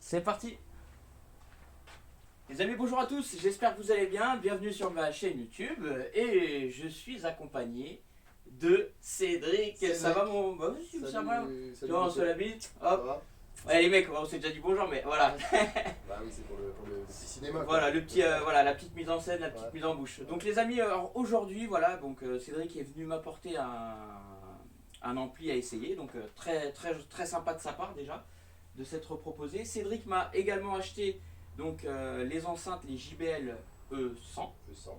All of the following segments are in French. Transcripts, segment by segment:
C'est parti. Les amis, bonjour à tous, j'espère que vous allez bien, bienvenue sur ma chaîne YouTube et je suis accompagné de Cédric. Ça va mon... Bah oui, ça va. Tu vois, on se l'habite, hop. Ouais, les mecs, on s'est déjà dit bonjour, mais voilà. Bah oui, c'est pour le petit cinéma. Voilà, le petit, voilà, la petite mise en scène, la petite mise en bouche. Donc les amis, alors aujourd'hui, voilà, donc Cédric est venu m'apporter un ampli à essayer, donc très sympa de sa part déjà, de s'être proposé. Cédric m'a également acheté donc les enceintes, les JBL E100,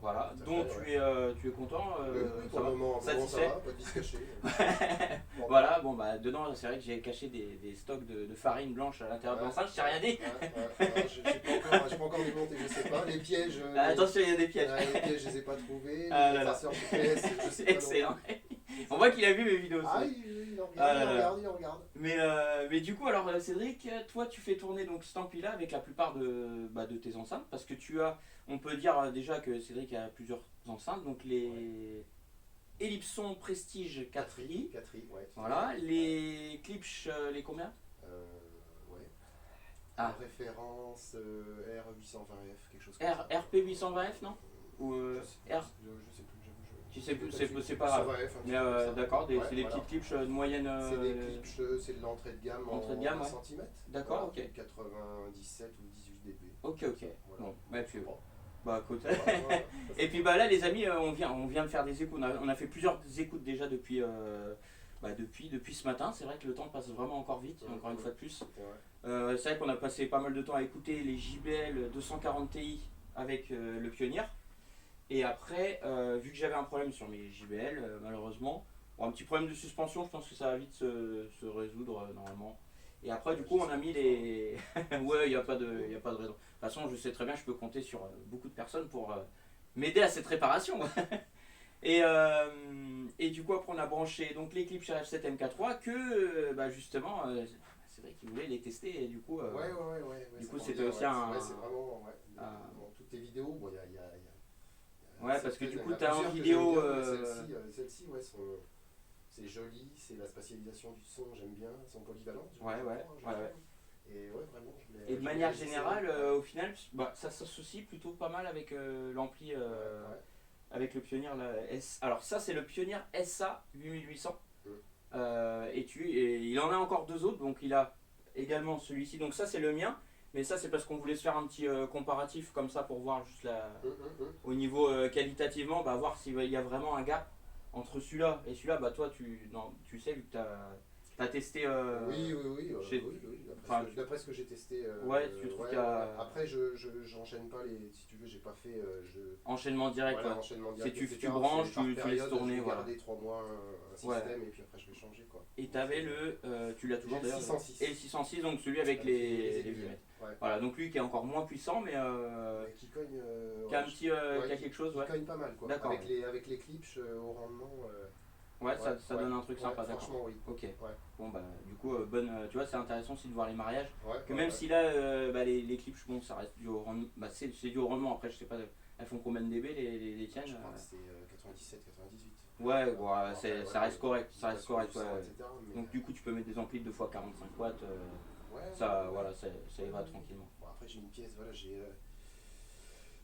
voilà, dont tu es content, oui, pour le moment, satisfait. ça va, pas de vis caché. Voilà, bon bah dedans c'est vrai que j'ai caché des stocks de farine blanche à l'intérieur de l'enceinte, je t'ai rien dit. J'ai pas encore démonté, je sais pas. Les pièges. Attention, il y a des pièges. Les pièges, je les ai pas trouvés. Ah Les là là. traceurs GPS, je sais pas. Excellent. On voit qu'il a vu mes vidéos. Ah oui, il regarde, il regarde. Mais du coup, alors Cédric, toi tu fais tourner donc cet ampli-là avec la plupart de tes enceintes, parce que tu as, on peut dire déjà que Cédric a plusieurs enceintes, donc les Ellipson Prestige 4i, ouais. voilà, les Klipsch, les combien? Ouais. Ah. Référence R820F, quelque chose comme ça. RP820F, non? Ou Je R? sais plus, j'avoue. Tu sais plus, c'est pas grave. Mais d'accord, c'est des petites Klipsch de moyenne. C'est des Klipsch, c'est de l'entrée de gamme en 1 cm. D'accord, ok. 97 ou 18 dB. Ok. Voilà. Bon, bah tu Bon. Bah écoute. Et puis bah là les amis, on vient de faire des écoutes. On a fait plusieurs écoutes déjà depuis ce matin. C'est vrai que le temps passe vraiment encore vite, encore une fois de plus. C'est vrai qu'on a passé pas mal de temps à écouter les JBL 240 Ti avec le Pioneer. Et après, vu que j'avais un problème sur mes JBL, malheureusement, un petit problème de suspension, je pense que ça va vite se résoudre normalement. Et après, du coup, on a mis les. Ouais, il n'y a pas de raison. De toute façon, je sais très bien, je peux compter sur beaucoup de personnes pour m'aider à cette réparation. Et du coup, après, on a branché donc, les Klipsch RF7 MK3 que justement, c'est vrai qu'ils voulaient les tester. Et du coup, du coup c'était aussi un. Ouais, c'est vraiment. Dans toutes tes vidéos, bon, il y a ouais, parce que du coup, tu as en vidéo. Celle-ci, ouais, c'est joli, c'est la spatialisation du son, j'aime bien, elles sont polyvalentes. Ouais. Et ouais, vraiment, et de manière générale, au final, ça s'associe plutôt pas mal avec l'ampli, avec le Pioneer S. Alors, ça, c'est le Pioneer SA 8800. Et il en a encore deux autres, donc il a également celui-ci. Donc, ça, c'est le mien. Mais ça, c'est parce qu'on voulait se faire un petit comparatif comme ça pour voir juste au niveau qualitativement, voir s'il y a vraiment un gap entre celui-là et celui-là. Bah, toi, tu sais, vu que tu as testé. Oui. D'après ce que j'ai testé. Ouais, tu trouves qu'il y a. Après, j'enchaîne pas les. Si tu veux, j'ai pas fait. Enchaînement direct, voilà, enchaînement direct. Tu branches, tu laisses tourner. Je vais voilà. garder 3 mois un système et puis après, je vais changer. Quoi. Et tu avais tu l'as toujours d'ailleurs. 606. Et le 606, donc celui avec les lunettes. Ouais. Voilà, donc lui qui est encore moins puissant, mais qui cogne. Qui a qui a quelque chose, qui cogne pas mal, quoi. D'accord. Avec les Klipsch au rendement. Ça donne un truc sympa, d'accord. Franchement, oui. Ok. Bon, du coup, tu vois, c'est intéressant aussi de voir les mariages. Que même si là, les Klipsch, bon, ça reste du haut rendement. C'est du haut rendement, après, je sais pas, elles font combien de dB les tiennes? Je crois que c'est 97, 98. Ça reste correct. Ça reste correct, Donc, du coup, tu peux mettre des amplis de 2x45 watts. Ça y va tranquillement. Bon, après, j'ai une pièce, voilà,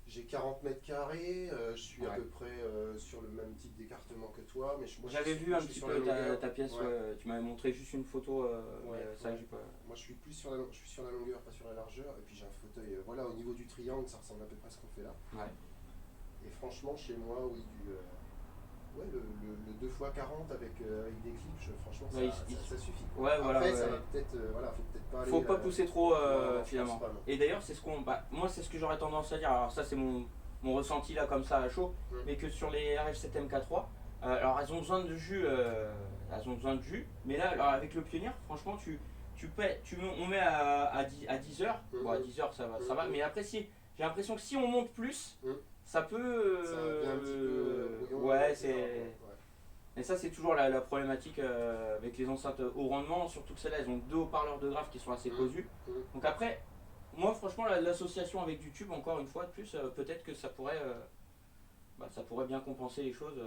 j'ai 40 mètres carrés, je suis à peu près sur le même type d'écartement que toi. J'avais vu un petit peu ta pièce, tu m'avais montré juste une photo. Moi je suis plus sur la longueur, pas sur la largeur. Et puis j'ai un fauteuil, voilà, au niveau du triangle, ça ressemble à peu près à ce qu'on fait là. Et franchement, chez moi, oui, le 2x40 avec des Klipsch, franchement, ça suffit. Après, ça va peut-être, faut peut-être pas aller. Faut pas pousser trop finalement. Et d'ailleurs, c'est moi, c'est ce que j'aurais tendance à dire. Alors, ça, c'est mon ressenti là, comme ça, à chaud. Mais que sur les RF7 MK3, alors elles ont besoin de jus. Mais là, alors, avec le Pioneer, franchement, on met à 10 heures. Bon, à 10 heures, ça va. Mais après, j'ai l'impression que si on monte plus. Ça peut. Ça devient un petit peu. Et ça, c'est toujours la problématique avec les enceintes haut rendement, surtout que celles-là, elles ont deux haut-parleurs de grave qui sont assez cossus. Donc après, moi, franchement, l'association avec du tube, encore une fois de plus, peut-être que ça pourrait bien compenser les choses.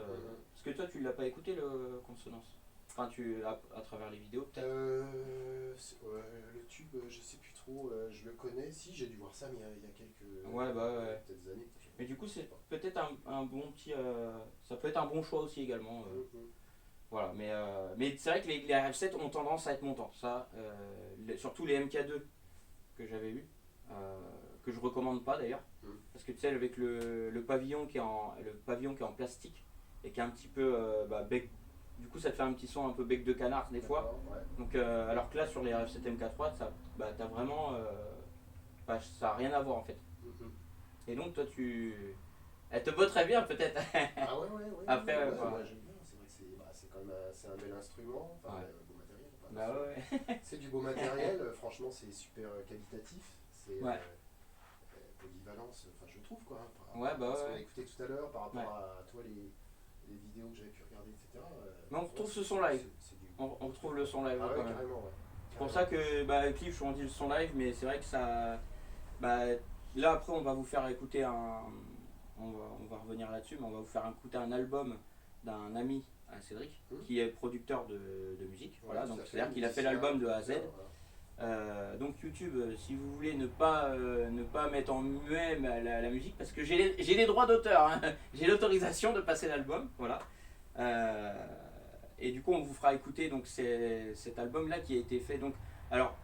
Parce que toi, tu l'as pas écouté, le consonance? Enfin, à travers les vidéos peut-être. Le tube, je sais plus trop, je le connais. Si, j'ai dû voir ça, mais il y a quelques peut-être années. Mais du coup, c'est peut-être un bon petit. Ça peut être un bon choix aussi également. Voilà, mais c'est vrai que les RF7 ont tendance à être montants. Ça, surtout les MK2 que j'avais eu, que je recommande pas d'ailleurs. Parce que tu sais, avec le pavillon qui est en plastique et qui est un petit peu bec. Du coup, ça te fait un petit son un peu bec de canard des fois. Ouais. Donc, alors que là, sur les RF7 MK3, t'as vraiment. Ça n'a rien à voir en fait. Et donc, toi, elle te vaut très bien peut-être. Ah ouais. Après, moi j'aime bien. C'est vrai que c'est quand même c'est un bel instrument. Enfin, beau matériel. C'est du beau matériel. Franchement, c'est super qualitatif. C'est polyvalence. Enfin, je trouve quoi. Ce qu'on a écouté tout à l'heure par rapport à toi les vidéos que j'avais pu regarder, etc. Mais on retrouve ce son live. On retrouve le son live. Ah ouais, carrément. C'est pour ça que Cliff, on dit le son live, mais c'est vrai que ça. Là après, on va vous faire écouter on va revenir là-dessus, mais on va vous faire écouter un album d'un ami à Cédric, qui est producteur de musique. Voilà, donc c'est-à-dire qu'il a fait l'album de A à Z. Donc YouTube, si vous voulez ne pas mettre en muet la musique, parce que j'ai les droits d'auteur, hein. J'ai l'autorisation de passer l'album, voilà. Et du coup on vous fera écouter donc cet album là qui a été fait donc. Alors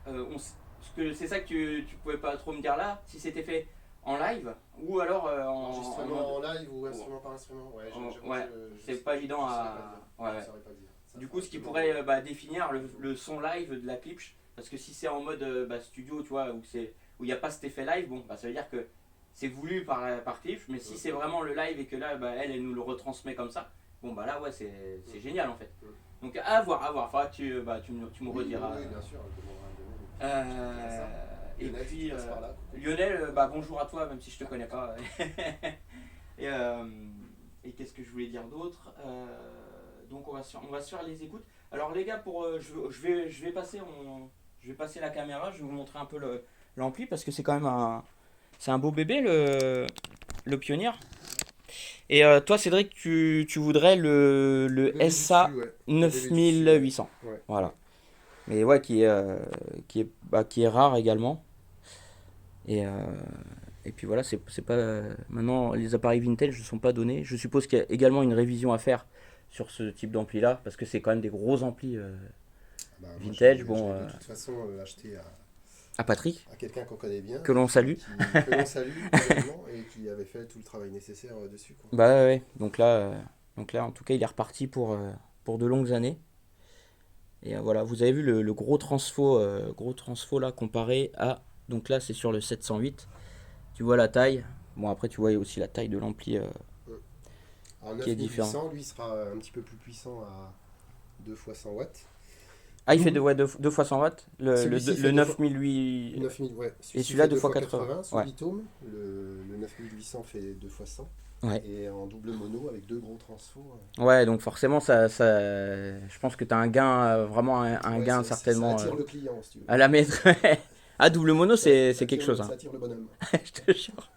c'est ça que tu pouvais pas trop me dire là, si c'était fait en live ou alors enregistrement en live ou instrument par instrument. C'est pas évident à. Du coup, ce qui pourrait définir le son live de la Klipsch, parce que si c'est en mode studio, tu vois, où il n'y a pas cet effet live, bon, ça veut dire que c'est voulu par Klipsch, mais si c'est vraiment le live et que là, elle nous le retransmet comme ça, bon, là, ouais, c'est génial en fait. Donc, à voir, faudra que tu me rediras. Oui, bien sûr, et Lionel, puis, Lionel, bonjour à toi, même si je te connais pas. Et qu'est-ce que je voulais dire d'autre donc on va se faire les écoutes. Alors les gars, je vais passer la caméra, je vais vous montrer un peu l'ampli parce que c'est quand même un beau bébé le Pioneer. Et toi Cédric, tu voudrais le SA 9800. Ouais. Voilà. Mais ouais, qui est rare également. Et puis voilà, c'est pas maintenant les appareils vintage ne sont pas donnés. Je suppose qu'il y a également une révision à faire sur ce type d'ampli là, parce que c'est quand même des gros amplis vintage. Je de toute façon acheté à Patrick, à quelqu'un qu'on connaît bien, que l'on salue, et qui avait fait tout le travail nécessaire dessus, quoi. Ouais. Donc là en tout cas il est reparti pour de longues années. Et voilà, vous avez vu le gros transfo là comparé à, donc là c'est sur le 708. Tu vois la taille. Bon, après tu vois aussi la taille de l'ampli qui est différent. Lui sera un petit peu plus puissant à 2 fois 100 watts. Ah, il fait 2 fois 100 watts. Le 9008. 9000, ouais. Et celui-là 2 fois 80. Sous Litome, le 9800 fait 2 fois 100. Ouais. Et en double mono avec 2 gros transfos. Ouais, donc forcément, je pense que tu as un gain, vraiment un gain certainement. Ça attire le client, si tu veux. À la mettre. Ah, double mono, c'est quelque chose. Ça attire le bonhomme. Je te jure.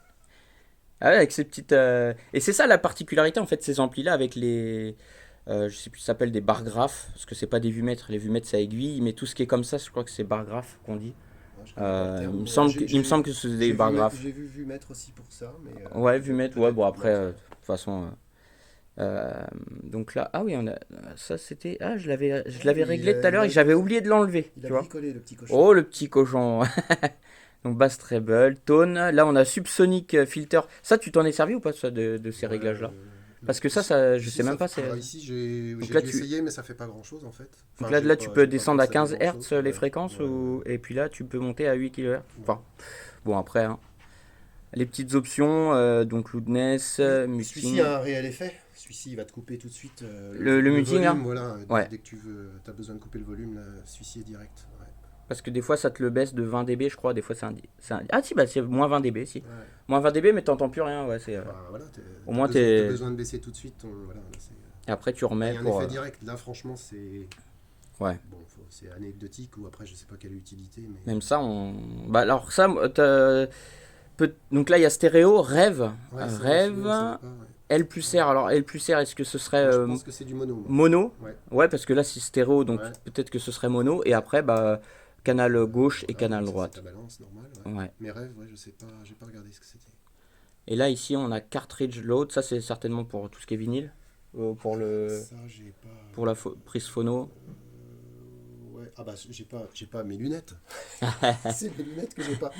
Ah ouais, avec ces petites. Et c'est ça la particularité en fait, ces amplis-là, avec les. Je sais plus, ça s'appelle des bar graphes, parce que c'est pas des vumètres. Les vumètres, c'est aiguille, mais tout ce qui est comme ça, je crois que c'est bar graphe qu'on dit. Il me semble que c'est des bar graphes. J'ai vu vumètre aussi pour ça. Mais ouais, vumètre, ouais, bon après, de toute façon. Donc là, ah oui, ça c'était. Ah, je l'avais réglé tout à l'heure et j'avais oublié de l'enlever. Il a bricolé le petit cochon. Oh, le petit cochon. Donc bass treble, tone. Là, on a subsonic filter. Ça, tu t'en es servi ou pas ça, de ces réglages-là? Parce que ça, je sais même pas. Ici, j'ai dû essayer, mais ça fait pas grand-chose en fait. Donc là, tu peux descendre à 15 Hz les fréquences, et puis là, tu peux monter à 8 kHz. Enfin, bon, après, hein. Les petites options, donc loudness, muting. Celui-ci a un réel effet. Celui-ci, il va te couper tout de suite le muting, volume, là. Voilà. Dès que tu as besoin de couper le volume, celui-ci est direct. Ouais. Parce que des fois, ça te le baisse de 20 dB, je crois. Des fois, c'est un... Ah, si, c'est moins 20 dB, si. Ouais. Moins 20 dB, mais t'entends plus rien. Ouais, c'est... Voilà, au moins, t'as besoin de baisser tout de suite. Voilà, et après, tu remets. Il y a un effet direct. Là, franchement, c'est. Ouais. Bon, c'est anecdotique, ou après, je sais pas quelle utilité. Mais... Même ça, alors, ça, donc là, il y a stéréo, rêve. Ouais, rêve. L plus R, alors L plus R, est-ce que ce serait Moi, je pense que c'est du mono, moi. mono? Ouais. Ouais, parce que là c'est stéréo, donc Ouais. peut-être que ce serait mono. Et après, bah, canal gauche et Ah oui, canal donc ça, c'est ta droite. balance, normal. Ouais. Ouais. Mes rêves, ouais, je sais pas, j'ai pas regardé ce que c'était. Et là, ici, on a cartridge load. Ça, c'est certainement pour tout ce qui est vinyle. Ça, j'ai pas. Pour la prise phono. Ouais. Ah bah, j'ai pas mes lunettes. C'est mes lunettes que j'ai pas.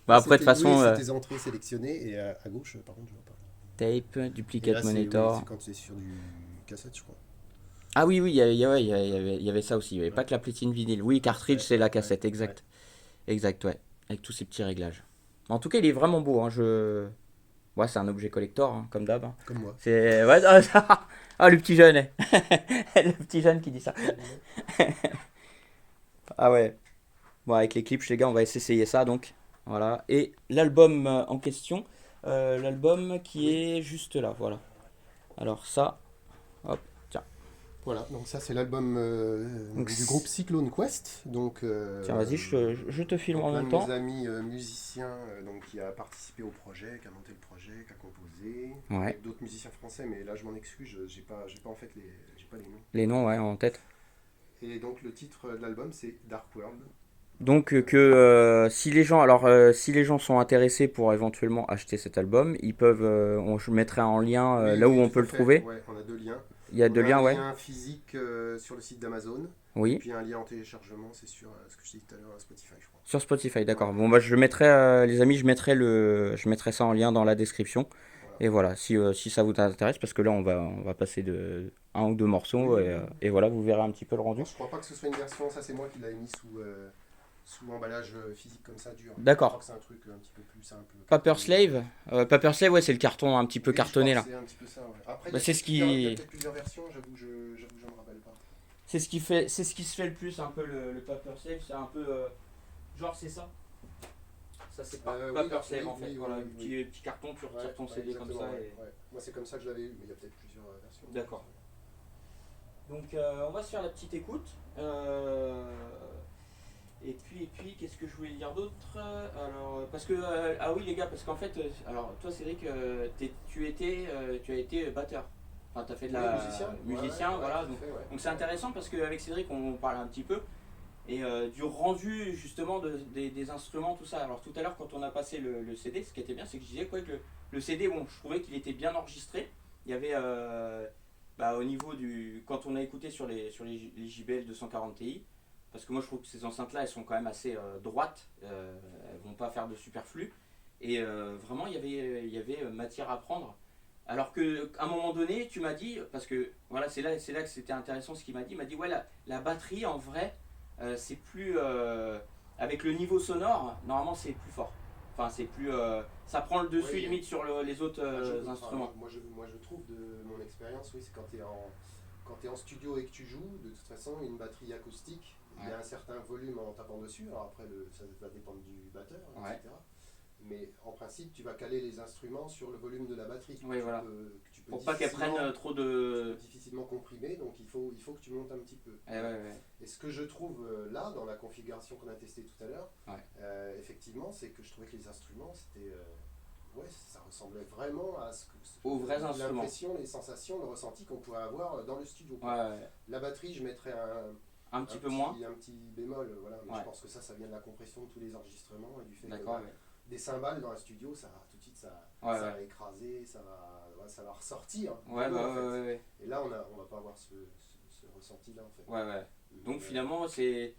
Bah, après, de toute façon, c'est tes entrées sélectionnées et à gauche, par contre, je vois pas. tape, Et duplicate là, monitor. c'est quand c'est sur du cassette, je crois. Ah oui, oui, ouais, il y avait ça aussi. Il n'y avait pas que la platine vinyle. Oui, cartridge, c'est la cassette, exact. Exact, ouais. Avec tous ces petits réglages. En tout cas, il est vraiment beau. Hein. Ouais, c'est un objet collector, hein, comme d'hab. Hein. Comme moi. C'est... Ouais, ah, le petit jeune. Le petit jeune qui dit ça. Ah ouais. Bon, avec les clips, les gars, on va essayer ça, donc. Voilà. Et l'album en question, l'album qui est juste là, voilà. Alors ça, hop, tiens. Voilà, donc ça c'est l'album Donc, du groupe Cyclone Quest. Donc, tiens, vas-y, je te filme en l'un même de temps. mes amis musiciens donc, qui a participé au projet, qui a monté le projet, qui a composé. Ouais. Avec d'autres musiciens français, mais là je m'en excuse, j'ai pas en fait j'ai pas les noms. Les noms, ouais, en tête. Et donc le titre de l'album c'est Dark World. Donc si les gens, si les gens sont intéressés pour éventuellement acheter cet album, ils peuvent, je mettrai en lien Oui, là où oui, on tout peut à le fait. trouver. Ouais, on a deux liens. Il y a On deux a liens, un ouais. lien physique sur le site d'Amazon. Et Oui. puis un lien en téléchargement, c'est sur ce que je disais tout à l'heure, Spotify, je crois. Sur Spotify, d'accord. Ouais. Bon, bah, je mettrai, les amis, je mettrai ça en lien dans la description. Voilà. Et voilà, si ça vous intéresse, parce que là, on va passer de un ou deux morceaux, Oui, et voilà, vous verrez un petit peu le rendu. Alors, je crois pas que ce soit une version, ça c'est moi qui l'avais mis sous emballage physique comme ça, dur. D'accord. Je crois que c'est un truc un petit peu plus simple. Paper Slave, Paper Slave, ouais, c'est le carton un petit peu Oui, cartonné je là. crois que c'est un petit peu ça, ouais. Après, Bah, il y a il y a peut-être plusieurs versions, j'avoue que je me rappelle pas. c'est ce qui se fait le plus, un peu le Paper Slave, c'est un peu, genre c'est ça. Ça c'est pas Paper Slave oui, en fait, oui, voilà, oui. petit carton, tu retires ton CD comme ça. Ouais, Et... ouais. Moi c'est comme ça que je l'avais eu, mais il y a peut-être plusieurs versions. D'accord. Donc on va se faire la petite écoute. Et puis qu'est-ce que je voulais dire d'autre? Alors, parce que, ah oui les gars, parce qu'en fait, alors toi Cédric, tu as été batteur. Enfin, tu as fait de la musicien, voilà. Ouais, Donc fait, ouais. donc c'est intéressant parce qu'avec Cédric, on parlait un petit peu. Et du rendu justement des instruments, tout ça. Alors tout à l'heure, quand on a passé le CD, ce qui était bien, c'est que je disais quoi, que le CD, bon, je trouvais qu'il était bien enregistré. Il y avait, au niveau du. Quand on a écouté sur les JBL 240 Ti, parce que moi je trouve que ces enceintes-là, elles sont quand même assez droites, elles vont pas faire de superflu. Et vraiment, il y avait matière à prendre. Alors qu'à un moment donné, tu m'as dit, parce que voilà, c'est là que c'était intéressant ce qu'il m'a dit. Il m'a dit, ouais, la batterie en vrai, c'est plus. Avec le niveau sonore, normalement c'est plus fort. Enfin, c'est plus. Ça prend le dessus limite sur les autres instruments. Moi je trouve de mon expérience, oui, c'est quand tu es en studio et que tu joues, de toute façon, une batterie acoustique, il y a un certain volume en tapant dessus. Alors après, ça va dépendre du batteur, etc. Mais en principe, tu vas caler les instruments sur le volume de la batterie. Oui, voilà. Tu peux pour pas qu'elles prennent trop de. difficilement comprimé, donc il faut que tu montes un petit peu. Et ce que je trouve là, dans la configuration qu'on a testée tout à l'heure, effectivement, c'est que je trouvais que les instruments, c'était. Ça ressemblait vraiment à aux vrais instruments. L'impression, les sensations, le ressenti qu'on pourrait avoir dans le studio. La batterie, je mettrais un petit peu moins. Un petit bémol, voilà. Mais je pense que ça vient de la compression de tous les enregistrements et du fait que des cymbales dans un studio, ça tout de suite ça va écraser, ça va ressortir. Et là, on va pas avoir ce ressenti là en fait. Donc finalement, c'est.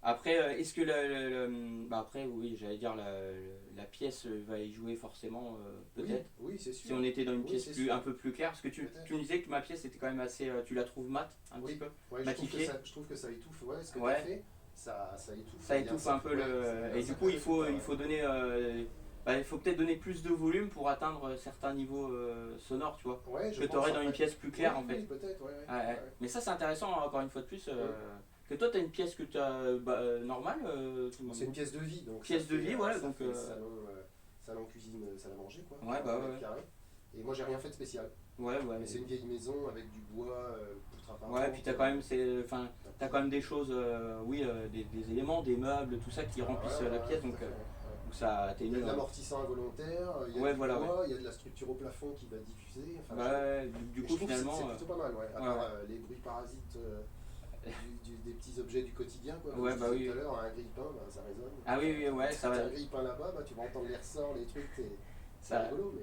Après, est-ce que après, oui, j'allais dire la pièce va y jouer forcément, peut-être. Oui, c'est sûr. Si on était dans une pièce un peu plus claire, parce que tu me disais que ma pièce était quand même assez. Tu la trouves mate un petit peu matifiée. Je trouve que ça étouffe. Ce que tu as fait, ça étouffe. Ça étouffe un peu le. Et du coup, il faut donner. Il faut peut-être donner plus de volume pour atteindre certains niveaux sonores, tu vois. Que tu aurais dans une pièce plus claire en fait. Peut-être, Mais ça, c'est intéressant, encore une fois de plus. Que toi, tu as une pièce que tu as normale. C'est une pièce de vie. Donc pièce de vie, voilà. Donc, salon, cuisine, salle à manger, quoi. Carré. Et moi, j'ai rien fait de spécial. Mais c'est une vieille maison avec du bois, poutre apparente. Et puis tu as quand même des choses, des éléments, des meubles, tout ça qui remplissent la pièce. Donc ça Il y a atténue. de l'amortissant involontaire, il y a Ouais, du voilà, poids, il y a de la structure au plafond qui va diffuser. Enfin, ouais, du je coup, trouve que finalement. c'est plutôt pas mal, ouais. À Ouais, part ouais. les bruits parasites des petits objets du quotidien, quoi. Comme Ouais, je bah disais oui. tout à l'heure, un grille-pain, bah, ça résonne. Ah oui, oui, ouais, ça T'as va. un grille-pain là-bas, bah, tu vas entendre les ressorts, les trucs, c'est Ça, rigolo.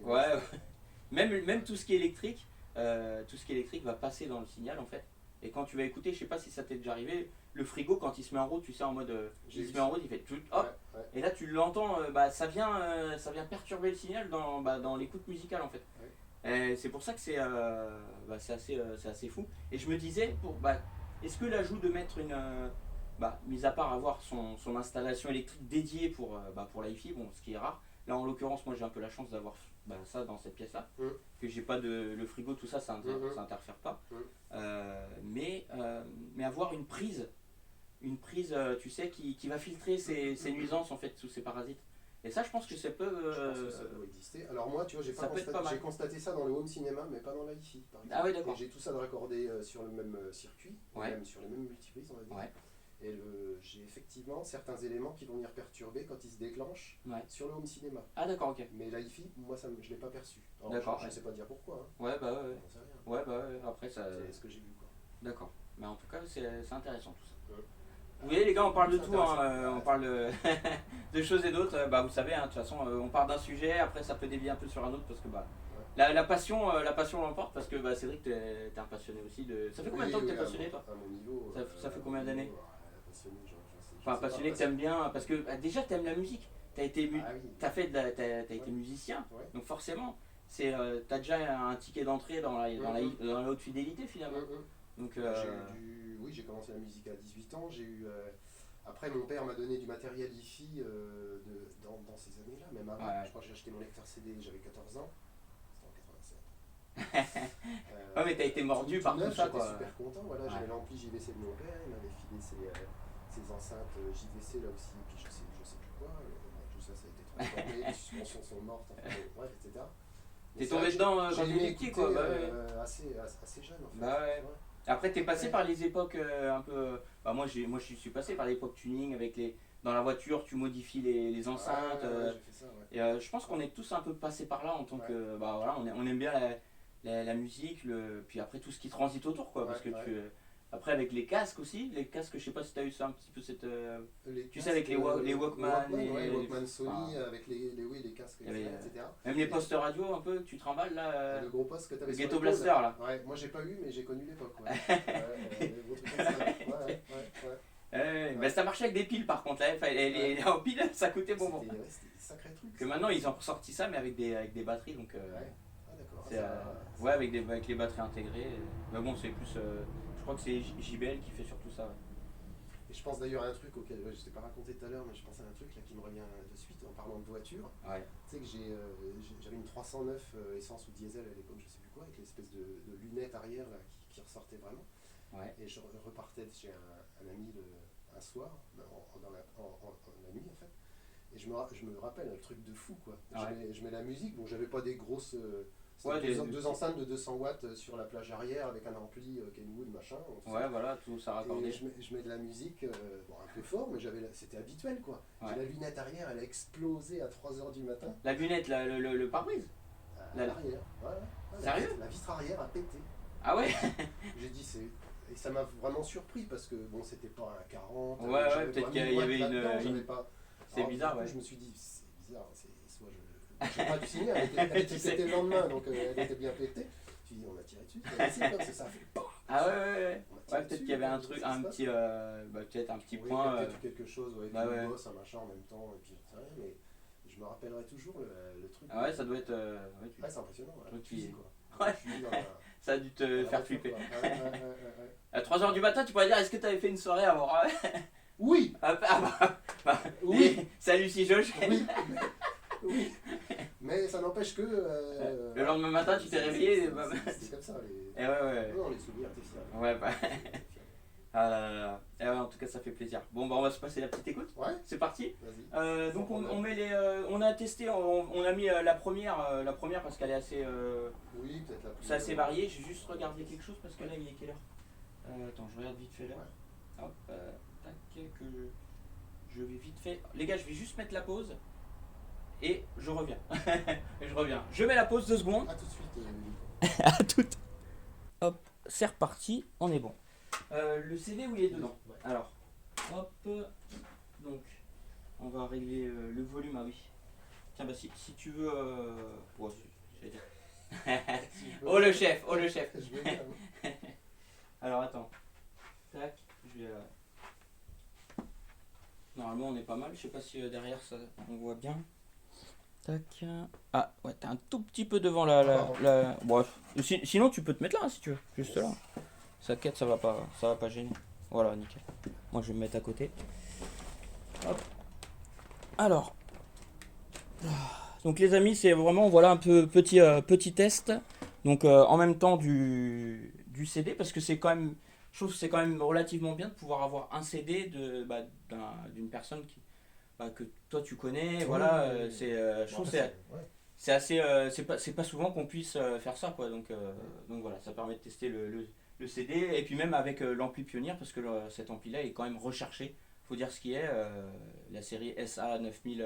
Mais ouais, même tout ce qui est électrique, tout ce qui est électrique va passer dans le signal en fait. Et quand tu vas écouter, je sais pas si ça t'est déjà arrivé, le frigo quand il se met en route, tu sais en mode, il se met en route, il fait tout, hop, ouais, ouais. et là tu l'entends, ça vient perturber le signal dans l'écoute musicale en fait. Ouais. Et c'est pour ça que c'est assez fou. Et je me disais, est-ce que l'ajout de mettre mis à part avoir son installation électrique dédiée pour l'hi-fi, bon, ce qui est rare, là en l'occurrence, moi j'ai un peu la chance d'avoir ça dans cette pièce-là, que j'ai pas le frigo, tout ça, ça interfère pas. Mais avoir une prise, tu sais, qui va filtrer ces nuisances en fait, sous ces parasites. Et ça, je pense que ça peut. Je pense que ça doit exister. Alors moi, tu vois, j'ai constaté ça dans le home cinéma, mais pas dans la hi-fi, par exemple. Ah ouais, d'accord. Et j'ai tout ça de raccordé sur le même circuit, Ouais. même sur les mêmes multiprises, on va dire. Ouais. Et j'ai effectivement certains éléments qui vont venir perturber quand ils se déclenchent sur le home cinéma. Ah d'accord, ok. Mais la hi-fi, moi, je ne l'ai pas perçu. D'accord. Je ne sais pas dire pourquoi. Hein. Ouais, bah ouais. J'en sais rien. Ouais, bah ouais, après ça. C'est ce que j'ai vu, quoi. D'accord. Mais en tout cas, c'est intéressant tout ça. Vous voyez les gars, on parle de tout, on parle de choses et d'autres. Vous savez, de toute façon, on part d'un sujet, après ça peut dévier un peu sur un autre parce que la passion l'emporte parce que Cédric, t'es un passionné aussi de. Ça fait combien de temps que t'es passionné toi? À mon niveau. Ça fait combien d'années? Passionné, enfin passionné que t'aimes bien, parce que déjà t'aimes la musique. T'as été été musicien, donc forcément, t'as déjà un ticket d'entrée dans la haute fidélité finalement. Donc, oui, j'ai commencé la musique à 18 ans. Après, mon père m'a donné du matériel hi-fi dans ces années-là, même avant. Je crois que j'ai acheté mon lecteur CD, j'avais 14 ans. C'était en 87. Ouais, mais t'as été mordu par tout ça, quoi. J'étais super content. Voilà, j'avais l'ampli JVC de mon père, il m'avait filé ses enceintes JVC là aussi, puis je sais plus quoi. Tout ça, ça a été transformé, les suspensions sont mortes, bref, etc. T'es tombé dedans quand t'étais petit, quoi. Assez jeune, en fait. Après, t'es passé par les époques un peu. Moi, je suis passé par l'époque tuning avec les. Dans la voiture, tu modifies les enceintes. J'ai fait ça, et je pense qu'on est tous un peu passés par là en tant que. On aime bien la musique, puis après tout ce qui transite autour, quoi. Parce que après, avec les casques aussi, je sais pas si tu as eu ça un petit peu cette. Tu sais, avec les Walkman. Les Walkman Sony, avec les casques, etc. Même les postes radio un peu, tu te remballes là. Le gros poste que tu avais sur Ghetto Blaster là. Ouais, moi j'ai pas eu, mais j'ai connu l'époque. Les gros trucs comme ça. Ça marchait avec des piles par contre, là. En pile, ça coûtait bonbon. C'était des sacrés trucs. Que maintenant ils ont ressorti ça, mais avec des batteries. Donc, d'accord. avec les batteries intégrées. Mais bon, c'est plus. Je crois que c'est JBL qui fait surtout ça. Et je pense d'ailleurs à un truc auquel je t'ai pas raconté tout à l'heure, mais je pense à un truc là qui me revient de suite en parlant de voiture. Tu sais que j'avais une 309 essence ou diesel à l'époque, je sais plus quoi, avec l'espèce de lunettes arrière là, qui ressortait vraiment. Et je repartais chez un ami un soir, dans la nuit en fait. Et je me rappelle un truc de fou quoi. Je mets la musique, bon j'avais pas des grosses. Deux enceintes de 200 watts sur la plage arrière avec un ampli Kenwood machin. Voilà, tout ça raccordé. Et je mets de la musique, un peu fort, mais c'était habituel quoi. La lunette arrière, elle a explosé à 3h du matin. La lunette, le pare-brise l'arrière, Sérieux? La vitre arrière a pété. Ah ouais? J'ai dit, et ça m'a vraiment surpris parce que bon, c'était pas un 40. Peut-être qu'il y avait une. C'est bizarre, Je me suis dit, c'est bizarre, soit je n'ai pas dû signer, elle était pétée le lendemain, donc elle était bien pétée. Tu dis, on a tiré dessus, c'est comme ça fait pas. Ah ouais, peut-être qu'il y avait un truc, peut-être un petit point. Peut-être quelque chose, une bosse, un machin en même temps, et puis je sais rien, mais je me rappellerai toujours le truc. Ah ouais, ça doit être. C'est impressionnant, quoi. Ça a dû te faire flipper. À 3h du matin, tu pourrais dire, est-ce que tu avais fait une soirée avant? Oui. Oui. Salut si Josh. Oui. Mais ça n'empêche que. Le lendemain matin, tu t'es réveillé. C'est comme ça. Non, les souvenirs, t'es fier. En tout cas, ça fait plaisir. Bon, on va se passer la petite écoute. C'est parti. Vas-y. Donc, on met on a testé, on a mis la première parce qu'elle est assez. Oui, peut-être la plus. C'est assez varié. J'ai juste regardé quelque chose parce que là, il est quelle heure? Attends, je regarde vite fait l'heure. Hop, tac, que je vais vite fait. Les gars, je vais juste mettre la pause. et je reviens. Je reviens. Je mets la pause 2 secondes. À tout de suite. À toutes. Hop, c'est reparti, on est bon. Le CD où il est dedans. Ouais. Alors, hop, donc, on va régler le volume, ah oui. Tiens, bah si tu veux... ouais, je vais dire. Si je peux- Oh le chef, oh le chef. Je vais bien. Alors attends. Tac, je vais... Normalement on est pas mal, je sais pas si derrière ça on voit bien. Tac. Ah ouais, t'es un tout petit peu devant la... Bon, sinon tu peux te mettre là si tu veux, juste là. Ça quête, ça va pas gêner. Voilà, nickel. Moi je vais me mettre à côté. Hop. Alors. Donc les amis, c'est vraiment voilà un peu petit test. Donc en même temps du CD parce que c'est quand même, je trouve que c'est quand même relativement bien de pouvoir avoir un CD d'une personne que toi tu connais. Oui, voilà, oui, oui. je trouve que c'est assez, c'est pas souvent qu'on puisse faire ça quoi. Donc voilà, ça permet de tester le CD et puis même avec l'ampli Pioneer parce que cet ampli là est quand même recherché. Faut dire ce qui est la série SA 9000.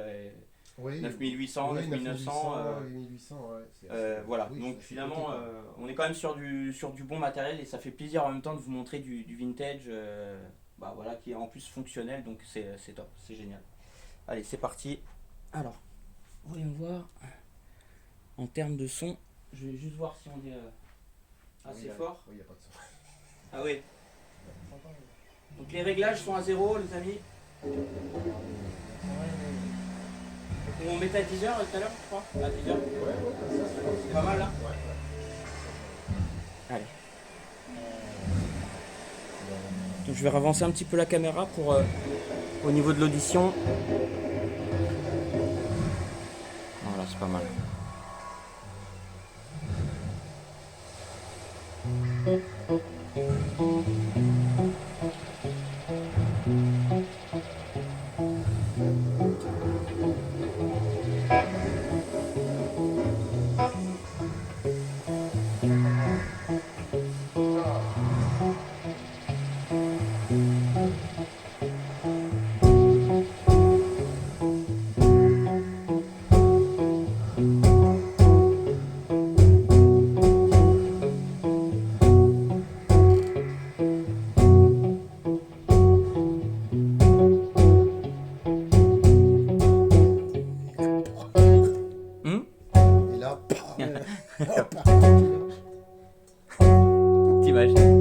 Oui, 9800, 9900. 8800, ouais. C'est assez- Voilà, oui, donc c'est assez finalement, coté, quoi. on est quand même sur du bon matériel et ça fait plaisir en même temps de vous montrer du vintage voilà, qui est en plus fonctionnel, donc c'est top, c'est génial. Allez, c'est parti. Alors, voyons voir. En termes de son, je vais juste voir si on est assez fort. Oui, il n'y a pas de son. Ah oui, donc les réglages sont à 0, les amis. On mettait à 10h tout à l'heure, je crois. À 10h. Ouais, comme ça, C'est pas mal là. Ouais, Allez. Donc je vais avancer un petit peu la caméra pour au niveau de l'audition. Voilà, c'est pas mal. Et là, T'imagines?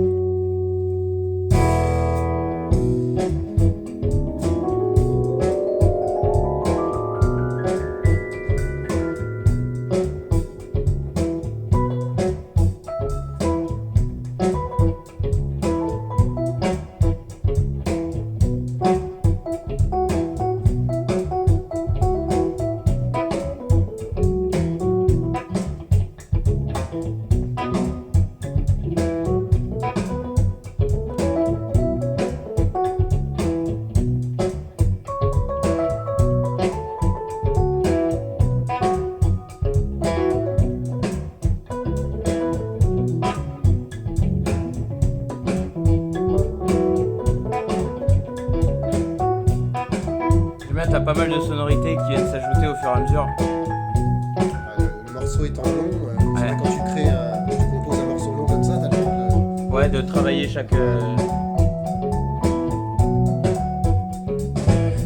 T'as pas mal de sonorités qui viennent s'ajouter au fur et à mesure. le morceau étant long, c'est vrai, quand tu composes un morceau long comme ça, t'as le temps Ouais, de travailler chaque...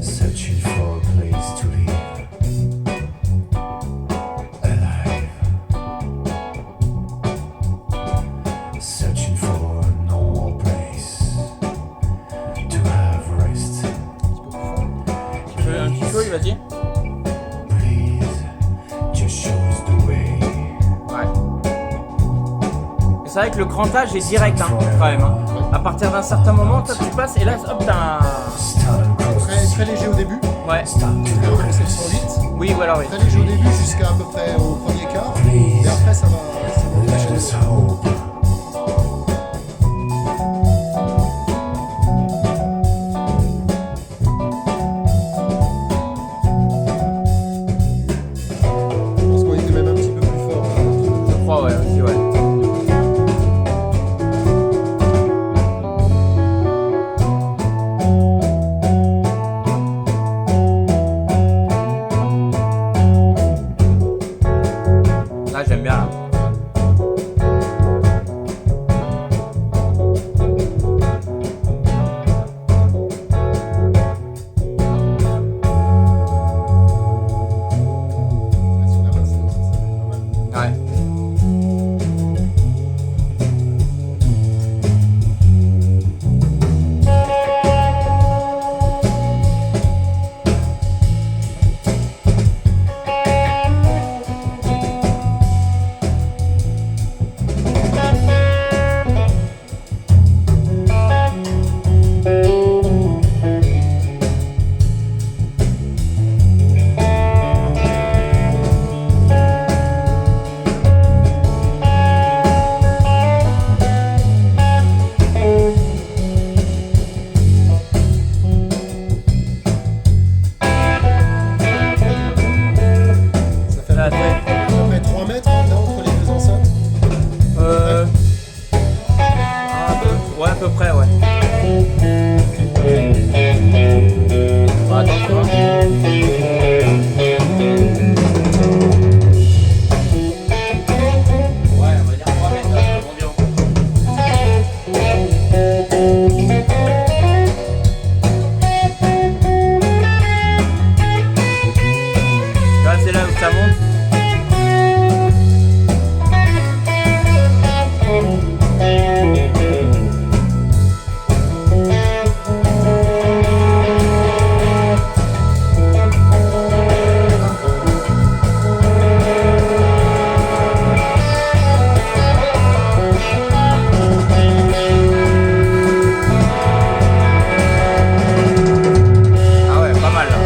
Searching for a place to live, alive. Searching for a normal place to have rest. Tu veux un petit show, vas-y. Please, just show us the way. Ouais. Et c'est vrai que le crantage est direct, hein, quand même. Hein. À partir d'un certain moment, toi, tu passes et là, hop, t'as un... Start and cross très, très léger au début. Ouais. Start Tu to peux commencer le rest. 108. Oui, voilà, oui. Très léger au début jusqu'à à peu près au premier quart. Et après, ça va Let crescendo. us hope. Je pense qu'on était même un petit peu plus fort. Je crois, ouais, aussi, ouais. ça monte. Ah ouais, pas mal là.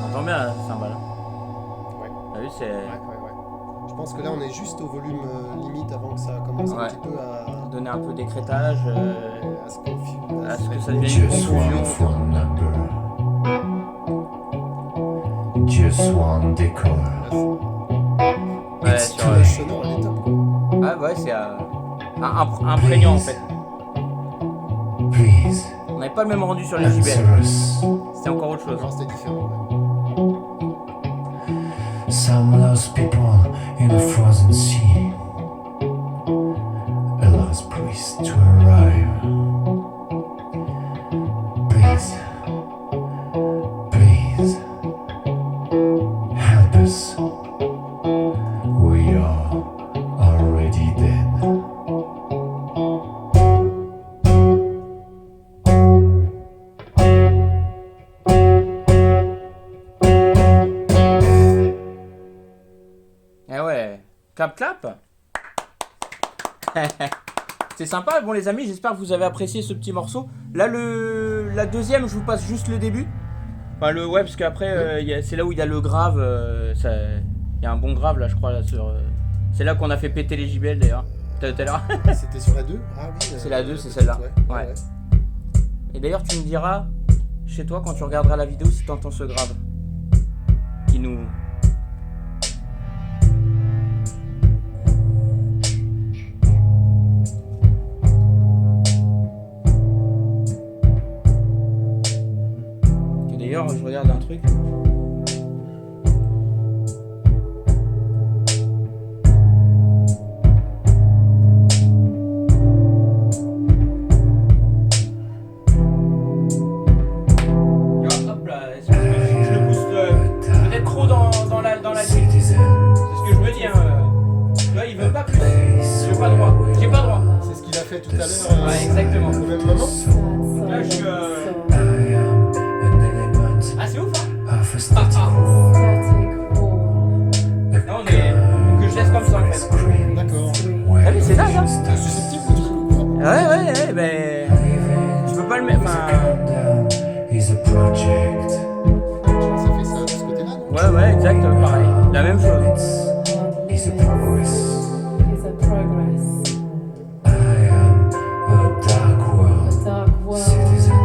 On entend bien la cymbale. Ouais. T'as vu, c'est Ouais. Je pense que là, on est juste au volume limite avant que ça commence un Ouais. petit peu à donner un peu d'écrétage, se configurer. à ce que ça devienne une Just one confusion. phone number. Just one decor. Ouais, It's sur, Le sonore, elle est top, quoi. ah ouais, c'est imprégnant en fait. Please On n'avait pas le même rendu sur les JBL. answer us. C'était encore autre chose. Non, c'était différent, ouais. Some lost people in a frozen sea. A lost priest to arrive. Please, please, help us. We are already dead. Eh ouais, clap clap. C'est sympa, bon les amis, j'espère que vous avez apprécié ce petit morceau. Là la deuxième, je vous passe juste le début. Enfin le ouais, parce qu'après c'est là où il y a le grave, il y a un bon grave là je crois là sur. C'est là qu'on a fait péter les JBL d'ailleurs, tout à l'heure. C'était sur la 2 ? Ah oui. C'est la 2, c'est peut-être, celle-là. Ouais. Ouais. Et d'ailleurs tu me diras chez toi quand tu regarderas la vidéo si tu entends ce grave. Qui nous. Et d'ailleurs je regarde un truc. Hop là, est-ce que je le pousse peut-être trop dans la ligne. Citizen, C'est ce que je me dis. Là, il veut pas plus. J'ai pas droit. J'ai pas droit. C'est ce qu'il a fait tout à l'heure. Ouais, exactement. Au même moment. Là, je suis. I am an element Ah, c'est ouf, hein. of a static wall. Non, on est. Que je laisse comme ça en fait. D'accord. Ah, mais c'est dingue, hein. C'est susceptible le truc ou pas ? Ouais, mais. Je peux pas le mettre. Enfin. Is a project. Ça fait ça de ce côté-là, non ? Ouais, exact, pareil. La même chose. Is a progress. I am a dark world citizen.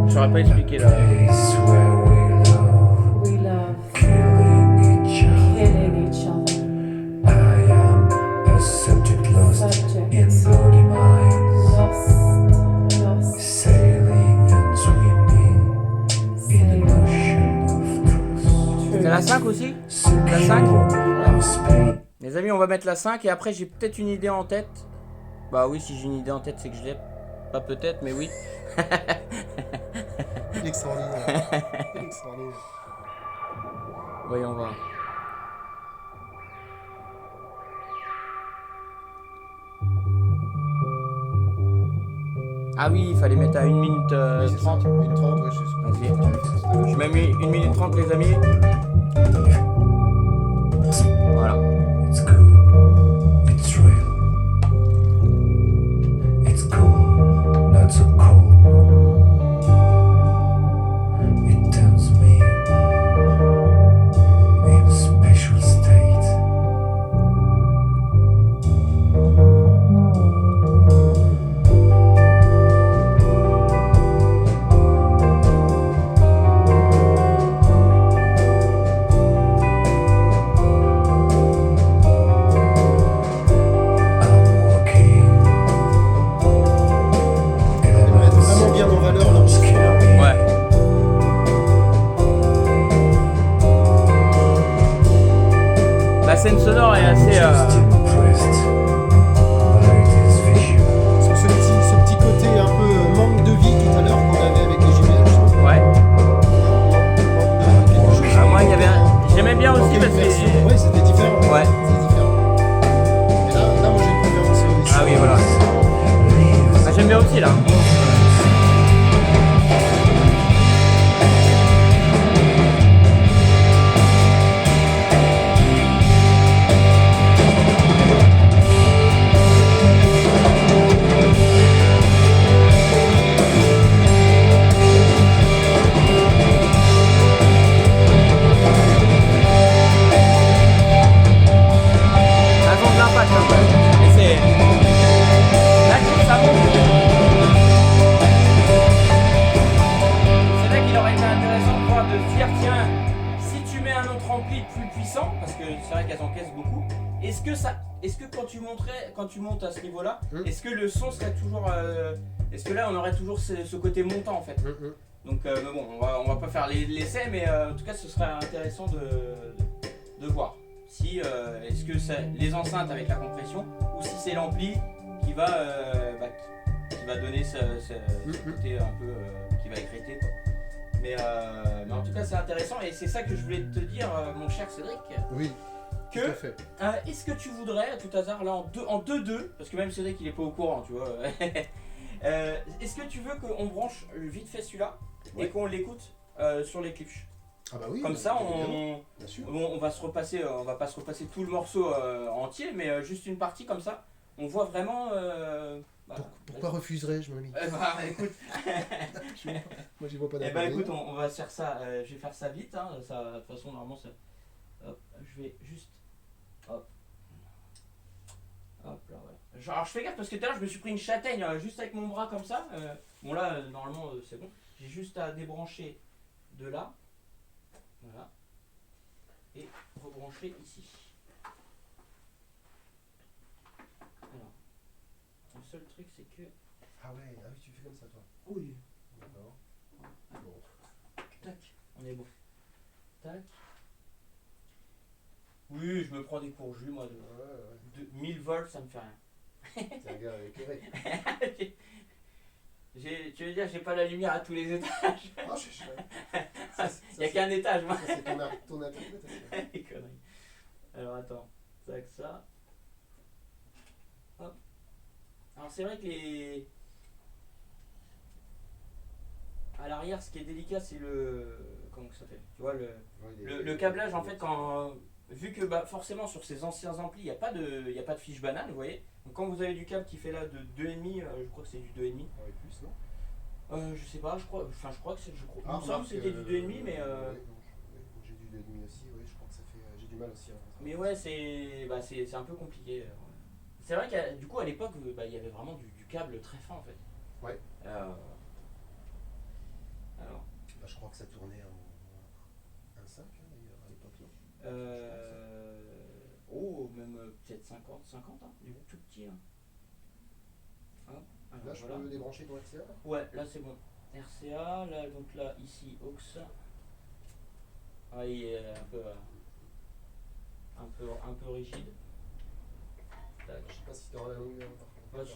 J'aurais pas expliqué là. Place where we love killing each other. I am a subject lost in bloody minds. Sailing and swimming in an ocean of truth. C'est la 5 aussi. Secure 5. our space. Les amis, on va mettre la 5 et après j'ai peut-être une idée en tête. Bah oui, si j'ai une idée en tête, c'est que je l'ai. Pas peut-être, mais oui. Extraordinaire. Extraordinaire. Voyons voir. Ah oui, il fallait mettre à 1 minute Oui, c'est ça. 30. 1:30, ouais, je sais. Vas-y. Je mets 1 minute 30 les amis. Voilà. It's good. It's real. It's cool. Not so cool. It turns me in a special state. parti là. Quand tu montes à ce niveau-là, est-ce que le son serait toujours... est-ce que là on aurait toujours ce côté montant en fait? Donc mais bon, on va pas faire l'essai, mais en tout cas ce serait intéressant de voir. Si, est-ce que c'est les enceintes avec la compression, ou si c'est l'ampli qui va donner ce côté un peu qui va écréter quoi. Mais en tout cas c'est intéressant, et c'est ça que je voulais te dire mon cher Cédric. Oui. Que est-ce que tu voudrais à tout hasard là en 2-2, parce que même Cédric il est pas au courant tu vois, est-ce que tu veux qu'on branche vite fait celui-là et qu'on l'écoute sur les clips? Ah bah oui. Comme ça on va se repasser, on va pas se repasser tout le morceau entier, mais juste une partie comme ça, on voit vraiment... pourquoi refuserais-je mon ami? Écoute, moi j'y vois pas d'accord. d'accord. Écoute, on va faire ça, je vais faire ça vite, hein, ça, de toute façon normalement ça... Hop, je vais juste... Hop là, ouais. Alors je fais gaffe parce que tout à l'heure je me suis pris une châtaigne juste avec mon bras comme ça. Bon là, normalement c'est bon. J'ai juste à débrancher de là. Voilà. Et rebrancher ici. Alors, le seul truc c'est que... Ah oui, tu fais comme ça toi. Oui. D'accord. Bon. Tac, on est bon. Tac. Oui, je me prends des courjus, moi, de 1000 volts, ça me fait rien. T'es un gars éclairé. Tu veux dire, j'ai pas la lumière à tous les étages. Ah, Il n'y a qu'un étage, moi. Ça, c'est ton interprétation. Les conneries. Alors, attends. Tac, ça. Hop. Alors, c'est vrai que les... À l'arrière, ce qui est délicat, c'est le... Comment ça s'appelle? Tu vois, le câblage, en fait, quand... Vu que forcément sur ces anciens amplis, il n'y a pas de fiche banane, vous voyez. Donc quand vous avez du câble qui fait là de 2,5, je crois que c'est du 2,5. Ouais, plus, non? Je sais pas, je crois que c'est... Ah, il me semble que c'était du 2,5, mais... J'ai du 2,5 aussi, oui, je crois que ça fait... J'ai du mal aussi. Mais ouais, c'est un peu compliqué. C'est vrai qu'à du coup, à l'époque, il y avait vraiment du câble très fin, en fait. Ouais. Alors... je crois que ça tournait en 1,5 d'ailleurs, à l'époque, non? Même peut-être 50, hein, du tout petit. Hein. Hop, alors, là, je peux débrancher ton RCA? Ouais, là c'est bon. RCA, là, donc là, ici, aux. Ah, il est un peu rigide. Tac. Je sais pas si tu auras la longueur.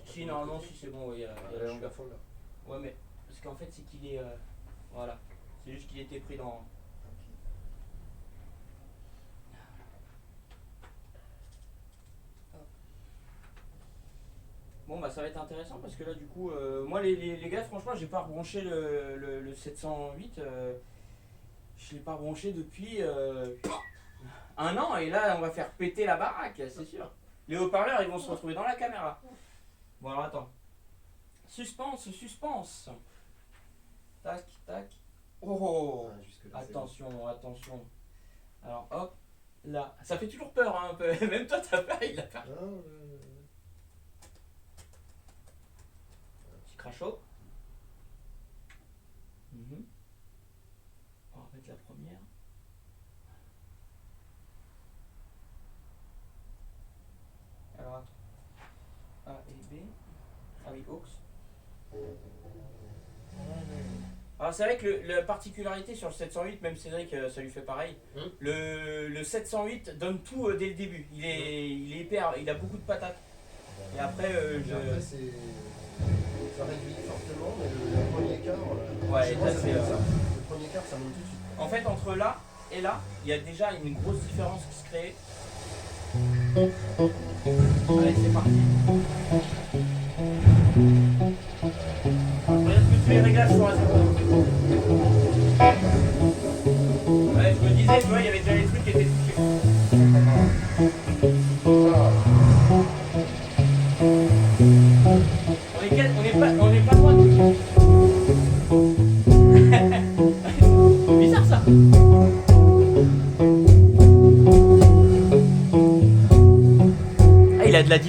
Si, normalement, si c'est bon, il y a la longueur fond là. Ouais, mais parce qu'en fait, c'est qu'il est. Voilà. C'est juste qu'il était pris dans. Bon bah ça va être intéressant parce que là du coup, moi les gars franchement j'ai pas rebranché le 708, je l'ai pas rebranché depuis 1 an, et là on va faire péter la baraque, c'est sûr. Les haut-parleurs ils vont se retrouver dans la caméra. Bon alors attends, suspense. Tac tac. Oh, attention. Alors hop, là, ça fait toujours peur hein, un peu, même toi t'as peur, il a peur. Crachot. On va remettre la première. Alors attends. A et B. Ah oui, aux. Alors c'est vrai que la particularité sur le 708, même Cédric ça lui fait pareil, le 708 donne tout dès le début. Il est hyper, il a beaucoup de patates. Et après, ça réduit fortement, mais le premier quart, ouais, moi, le premier quart, ça monte tout de suite. En fait, entre là et là, il y a déjà une grosse différence qui se crée. Allez, c'est parti.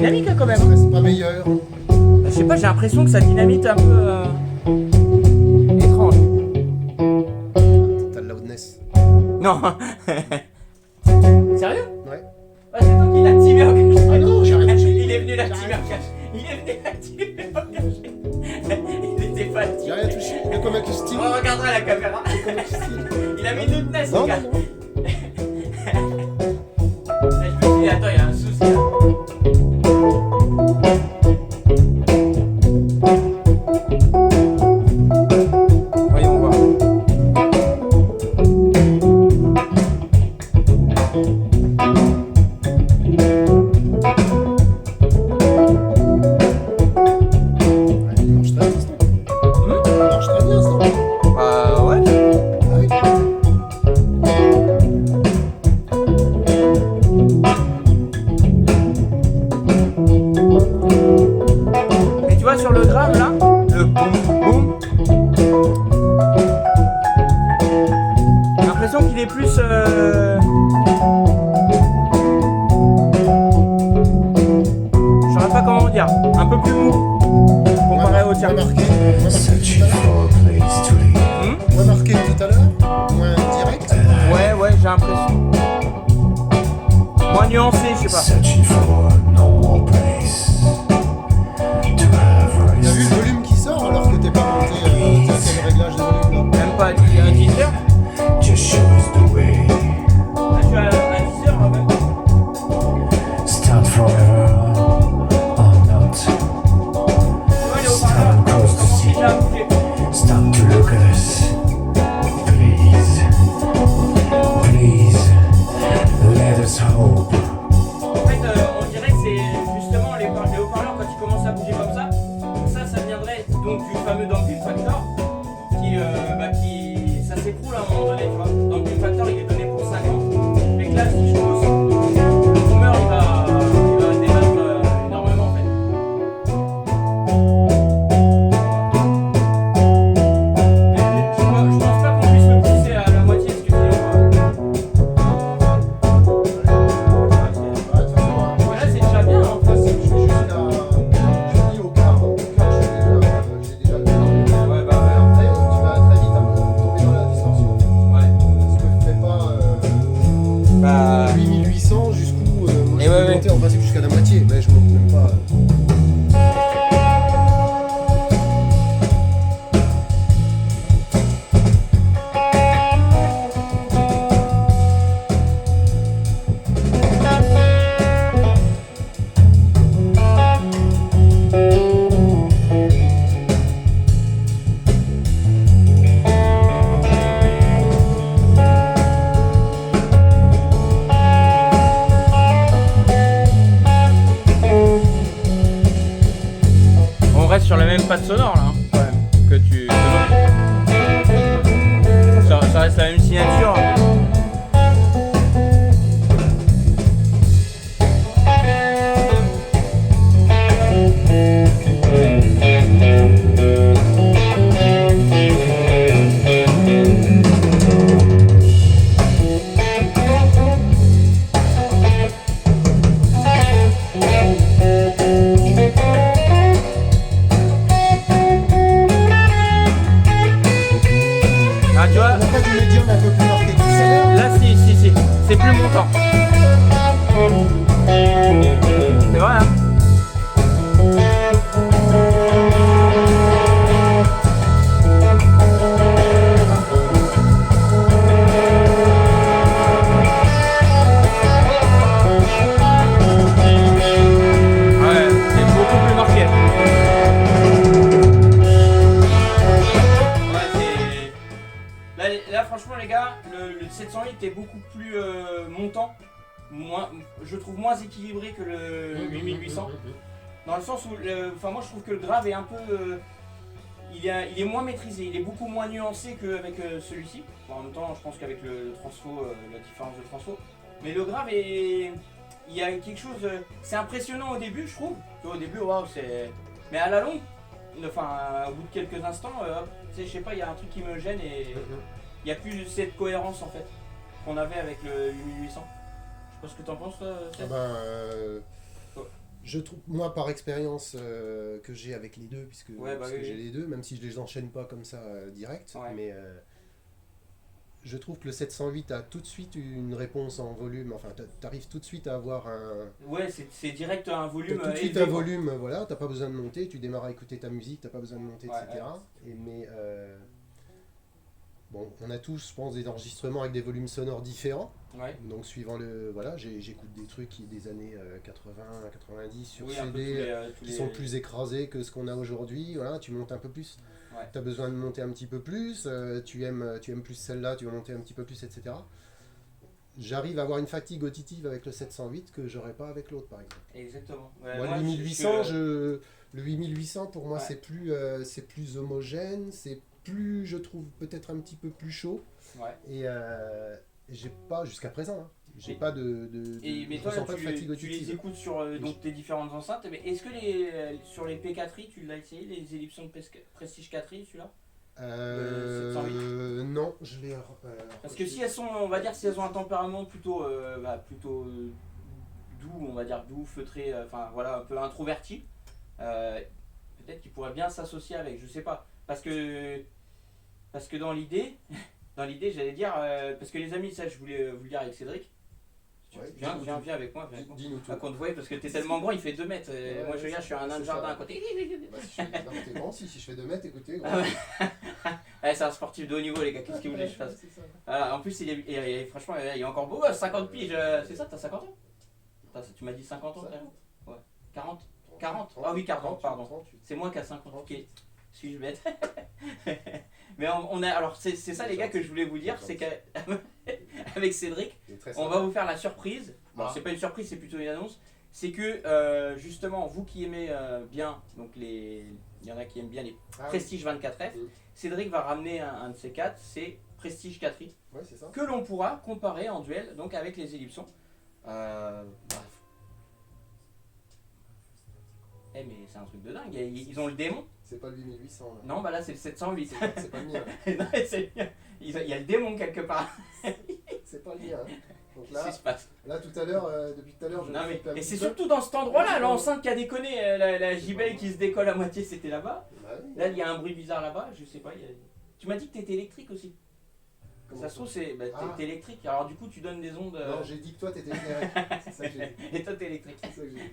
dynamique hein, quand même. Ouais, c'est pas meilleur. Je sais pas, j'ai l'impression que ça dynamite un peu étrange. T'as le loudness. Non. Sérieux? Ouais. Ah, c'est toi qui l'as activé en cache. Ah non, j'ai rien touché. Il est venu l'activer en cache. Il est venu l'activer en cache. Il était pas activé. J'ai rien touché. Il est comme acoustique. On regardera la caméra. Il a mis loudness, Non, le gars. non, non. Là, je me dis, attends, il y a un souci là. Voyons voir. Ouais, il marche très bien, ça. Il marche très bien, ça. Ouais. Ah oui. Mais tu vois, sur le grave là, le boum boum, j'ai l'impression qu'il est plus. Je saurais pas comment dire, un peu plus mou comparé au tien. Searching for a place to live. Moins marqué que tout à l'heure. Moins direct. Ouais, j'ai l'impression. Moins nuancé, je sais pas. Searching for no more place to have Il y a vu le rest. volume qui sort alors que t'es pas monté quel réglage de volume là. Même pas un teaser. Just show us the way. Ah, je suis à 10 heures même. Start forever or not. Tu vois, les haut-parleurs, commencent déjà à bouger. Stop to look at us. Please. Please. Let us hope. En fait, on dirait que c'est justement les haut-parleurs quand ils commencent à bouger comme ça. Ça viendrait donc du fameux Damping Factor qui ça s'écroule à un moment donné, tu vois. Damping Factor il est donné pour 5 ans. Mais que là, si je pense, le boomer il va débattre énormément en fait. Je pense pas qu'on puisse le pousser à la moitié parce que sinon. Là, c'est déjà bien en fait. Je fais juste j'ai mis au quart, j'ai déjà le temps. Ouais, Après, tu vas très vite tomber dans la distorsion. ouais. Parce que je fais pas Bah. 8800 jusqu'où moi Et je peux ouais. monter en principe jusqu'à la moitié, mais je monte même pas. On reste sur la même patte sonore là, hein, que tu. Ça reste la même signature. Ah, tu vois, On n'a pas du médium un peu plus marqué que tout à l'heure. là, si, c'est plus montant. C'est vrai, hein. Ouais, c'est beaucoup plus marqué. Ouais, là, franchement, les gars, le 708 est beaucoup plus montant. Je trouve moins équilibré que le 8800. Dans le sens où, moi je trouve que le grave est un peu. Il est moins maîtrisé, il est beaucoup moins nuancé qu'avec celui-ci. Bon, en même temps, je pense qu'avec le transfo, la différence de transfo. Mais le grave est. Il y a quelque chose. C'est impressionnant au début, je trouve. Tu vois, au début, waouh, c'est. Mais à la longue, au bout de quelques instants, tu sais, je sais pas, il y a un truc qui me gêne et. Il n'y a plus cette cohérence en fait qu'on avait avec le 8800. Je sais pas ce que t'en penses toi, Ah Seth. ben, Je trouve, moi par expérience que j'ai avec les deux, puisque j'ai les deux, même si je les enchaîne pas comme ça direct, mais je trouve que le 708 a tout de suite une réponse en volume, enfin t'arrives tout de suite à avoir un... Ouais, c'est direct un volume tout de suite élevé, un volume, voilà, t'as pas besoin de monter, tu démarres à écouter ta musique, t'as pas besoin de monter, etc. Mais bon, on a tous, je pense, des enregistrements avec des volumes sonores différents. Ouais. Donc suivant le... Voilà, j'écoute des trucs des années 80, 90 sur Oui, CD qui sont plus écrasés que ce qu'on a aujourd'hui. Voilà, tu montes un peu plus. Ouais. Tu as besoin de monter un petit peu plus. Tu aimes plus celle-là, tu vas monter un petit peu plus, etc. J'arrive à avoir une fatigue auditive avec le 708 que j'aurais pas avec l'autre, par exemple. Exactement. Moi, le 8800, le 8800 pour moi c'est plus homogène, c'est plus, je trouve, peut-être un petit peu plus chaud. Ouais. Et j'ai pas, jusqu'à présent, hein, j'ai pas mais je toi, ressens pas de fatigue tu les auditive. écoutes sur donc tes différentes enceintes, mais est-ce que sur les P4i, tu l'as essayé, les Ellipson Prestige 4i, celui-là Non, je l'ai. Parce que si elles sont, on va dire, si elles ont un tempérament plutôt doux, on va dire doux, feutré, enfin voilà, un peu introverti, peut-être qu'ils pourraient bien s'associer avec, je sais pas. Parce que dans l'idée, j'allais dire, parce que les amis, ça je voulais vous le dire avec Cédric. Viens avec moi. Dis-nous tout. Qu'on te voit, parce que t'es tellement grand, il fait 2 mètres. Moi je suis un nain de jardin à côté. T'es grand, si je fais 2 mètres, écoutez. C'est un sportif de haut niveau, les gars, qu'est-ce que vous voulez que je fasse? En plus, franchement, il est encore beau, 50 piges. C'est ça, t'as 50 ans? Tu m'as dit 50 ans, ouais. 40? 40? Ah oui, 40, pardon. C'est moi qui a 50. Ok, suis-je bête? Mais alors c'est ça les gars que je voulais vous dire, c'est qu'avec Cédric, on va vous faire la surprise. Bon, c'est pas une surprise, c'est plutôt une annonce. C'est que justement, vous qui aimez bien, donc il y en a qui aiment bien les Prestige 24F, Cédric va ramener un de ces 4, c'est Prestige 4i, que l'on pourra comparer en duel donc avec les Ellipson. Mais c'est un truc de dingue, ils ont le démon. C'est pas le 8800 là. Non, bah là c'est le 708. C'est pas le mien. Non, c'est le mien. Il y a le démon quelque part. C'est pas le mien. Donc Qu'est-ce qui se passe? là tout à l'heure, depuis tout à l'heure, et c'est surtout dans cet endroit-là, l'enceinte qui a déconné, la JBL qui se décolle à moitié, c'était là-bas. Là, il y a un bruit bizarre là-bas, je sais pas. Tu m'as dit que t'étais électrique aussi. Ça se trouve, t'es électrique. Alors du coup, tu donnes des ondes. Non, j'ai dit que toi t'étais électrique. C'est ça que j'ai dit. Et toi, t'es électrique. C'est ça que j'ai dit.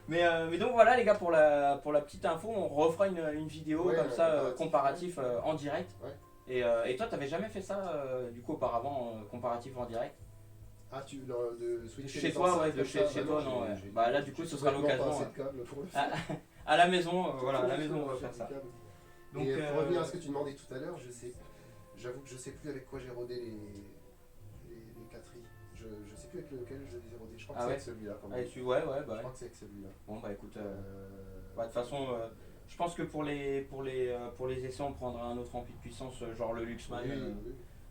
Mais donc voilà les gars, pour la petite info, on refera une vidéo comme ça, comparatif en direct. Ouais. Et toi, t'avais jamais fait ça du coup auparavant, comparatif en direct? Ah, de switcher chez toi, ouais, chez toi, non, ouais. Bah là, du coup, ce sera l'occasion. À la maison, voilà, à la maison, on va faire ça. Donc, pour revenir à ce que tu demandais tout à l'heure, j'avoue que je sais plus avec quoi j'ai rodé les 4i. Je sais plus avec lequel je les ai rodés. Je crois que c'est avec celui-là. Quand même. Je crois que c'est avec celui-là. Bon, bah écoute, de toute façon, je pense que pour les essais, on prendra un autre ampli de puissance, genre le Luxman. Oui.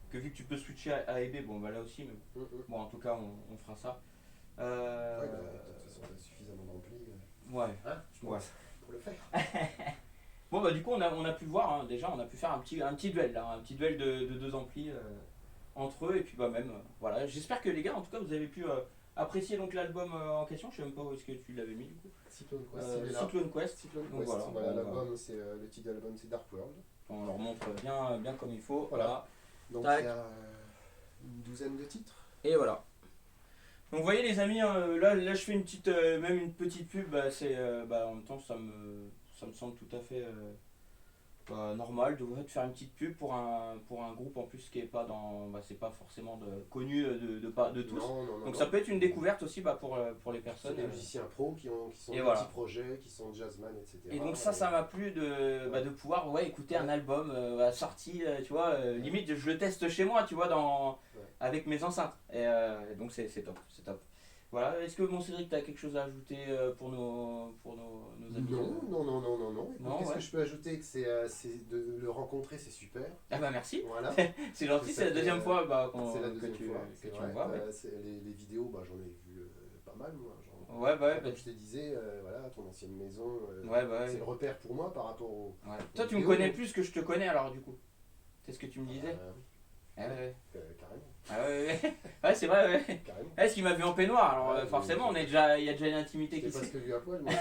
Que vu que tu peux switcher à A et B, bon bah là aussi, mais bon, en tout cas, on fera ça. Ouais, bah, de toute façon, t'as suffisamment d'ampli. Ouais. Pour le faire. Bon, bah du coup, on a pu voir, hein, déjà, on a pu faire un petit duel là, un petit duel de 2 amplis entre eux, et puis bah même, voilà. J'espère que les gars, en tout cas, vous avez pu apprécier donc l'album en question. Je sais même pas où est-ce que tu l'avais mis du coup. Cyclone Quest. Cyclone Quest. Donc voilà, l'album, le titre de l'album, c'est Dark World. On leur montre bien comme il faut. Voilà. Donc il y a une douzaine de titres. Et voilà. Donc vous voyez les amis, là je fais une petite, même une petite pub, en même temps ça me semble tout à fait normal de faire une petite pub pour un groupe en plus qui est pas dans, c'est pas forcément connu de tous. Donc ça peut être une découverte aussi pour les personnes. Des musiciens pros qui sont des petits projets, qui sont jazzman, etc. Et donc ça m'a plu de pouvoir écouter un album sorti, tu vois, limite je le teste chez moi, tu vois, avec mes enceintes. Et donc c'est top. Voilà, est-ce que mon Cédric, tu as quelque chose à ajouter pour nos amis? Non. Qu'est-ce que je peux ajouter? Que c'est de le rencontrer, c'est super. Ah bah merci. Voilà. C'est gentil, c'est la deuxième fois que tu me vois. Les vidéos, j'en ai vu pas mal moi. Comme je te disais, voilà, ton ancienne maison, c'est le repère pour moi par rapport au. Toi, tu me connais plus que je te connais alors du coup. C'est ce que tu me disais. Carrément. Ah ouais, c'est vrai, ouais. Carrément. Est-ce qu'il m'a vu en peignoir, alors forcément, il y a déjà une intimité qui C'est se parce que lui à poil, moi,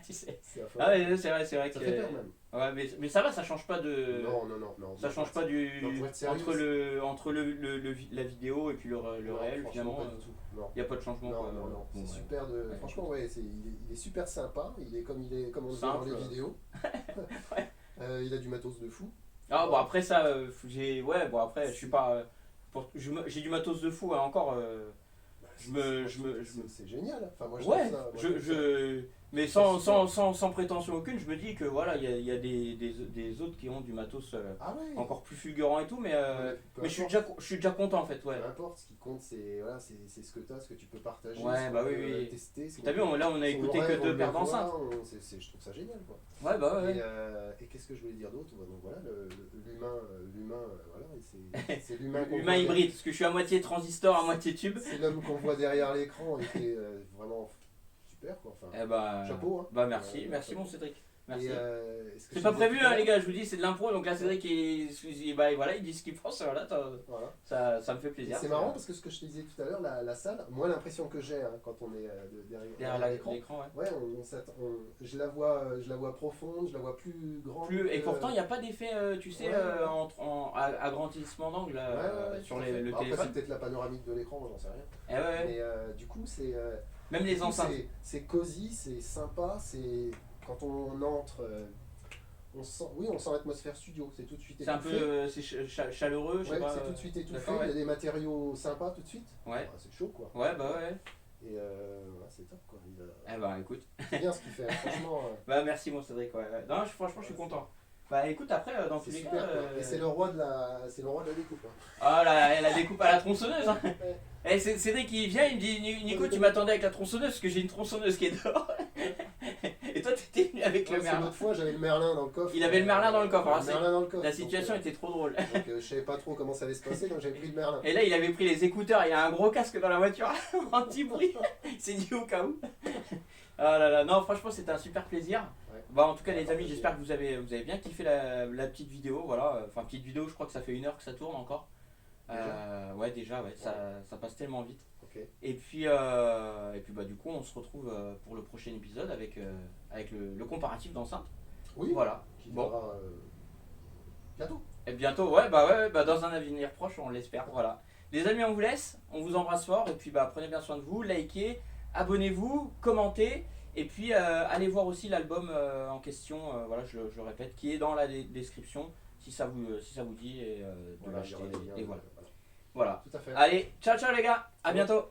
tu sais. c'est affolant. Ah ouais, c'est vrai Ça que. fait peur même. Ouais, mais ça va, ça change pas de. Non. Ça change pas du. Non, pour être sérieux, Entre la vidéo et puis le réel, franchement, finalement. pas du tout. Non. Il n'y a pas de changement. Non, quoi. non. Bon, C'est ouais. super de. Ouais. Franchement, ouais, il est super sympa. Il est comme on le voit dans Simple. les vidéos. Ouais. Il a du matos de fou. Ah bon, après ça, après, je suis pas. J'ai du matos de fou, hein, encore. C'est génial. Enfin, moi, je Ouais, trouve ça. mais sans prétention aucune, je me dis que voilà, il y a des autres qui ont du matos Ah ouais. encore plus fulgurant et tout, mais Peu je importe. suis déjà content en fait, ouais. Peu importe, ce qui compte, c'est voilà, ce que tu as, ce que tu peux partager, Ouais, ce bah qu'on oui, peut oui. tester. T'as vu, là on a écouté que 2 paires d'enceintes. Je trouve ça génial, quoi. Ouais, bah ouais. Et qu'est-ce que je voulais dire d'autre? Donc voilà, l'humain, voilà, c'est l'humain qu'on Humain voit hybride, parce que je suis à moitié transistor, à moitié tube. C'est l'homme qu'on voit derrière l'écran et qui est vraiment super, quoi. Enfin, Eh bah, chapeau, hein. Bah merci mon Cédric. Merci. Est-ce que C'est je pas disais prévu, tout à hein, l'heure les gars, je vous dis, c'est de l'impro, donc là Cédric voilà, il dit ce qu'il pense, voilà, Voilà. ça me fait plaisir. C'est marrant parce que ce que je te disais tout à l'heure, la salle, moi l'impression que j'ai quand on est derrière l'écran, ouais. je la vois profonde, je la vois plus grande. Et pourtant, il n'y a pas d'effet, tu sais, agrandissement d'angle sur le Après, téléphone. c'est peut-être la panoramique de l'écran, j'en sais rien. Eh ouais. Mais du coup, c'est. Même les enceintes. C'est cosy, c'est sympa, c'est. Quand on entre. On sent l'atmosphère studio, c'est tout de suite étouffé. C'est un peu chaleureux, je sais pas. C'est tout de suite étouffé, D'accord, il y a des matériaux sympas tout de suite. Ouais. C'est chaud, quoi. Ouais, bah ouais. Et c'est top, quoi. Eh bah écoute. C'est bien ce qu'il fait, franchement. Bah merci mon Cédric, ouais. Non, franchement, je suis content. Bah écoute, après, dans tous les super, cas. Et c'est le roi de la découpe. Hein. Ah là, la découpe à la tronçonneuse. Hein. Et Cédric il vient, il me dit Nico, tu m'attendais avec la tronçonneuse parce que j'ai une tronçonneuse qui est dehors. Et toi, t'étais venu avec le Merlin. L'autre fois, j'avais le Merlin dans le coffre. Il avait le Merlin dans le coffre. Alors, la situation était trop drôle. Donc je savais pas trop comment ça allait se passer, donc j'avais pris le Merlin. Et là, il avait pris les écouteurs, il a un gros casque dans la voiture, anti-bruit. Il s'est dit au cas où. Ah là là, non, franchement, c'était un super plaisir. Ouais. Bah, en tout cas, les amis, j'espère que vous avez bien kiffé la petite vidéo. Voilà, enfin, petite vidéo, je crois que ça fait 1 heure que ça tourne encore. Déjà, ça passe tellement vite. Okay. Et puis bah, du coup, on se retrouve pour le prochain épisode avec le comparatif d'enceinte. Oui, voilà. Qui viendra bientôt. Et bientôt, bah, dans un avenir proche, on l'espère. Voilà. Les amis, on vous laisse, on vous embrasse fort, et puis bah, prenez bien soin de vous, likez, abonnez-vous, commentez, et puis allez voir aussi l'album en question, voilà, je le répète, qui est dans la description, si ça vous dit, et de l'acheter, et voilà. Voilà. Tout à fait. Allez, ciao les gars, à bientôt.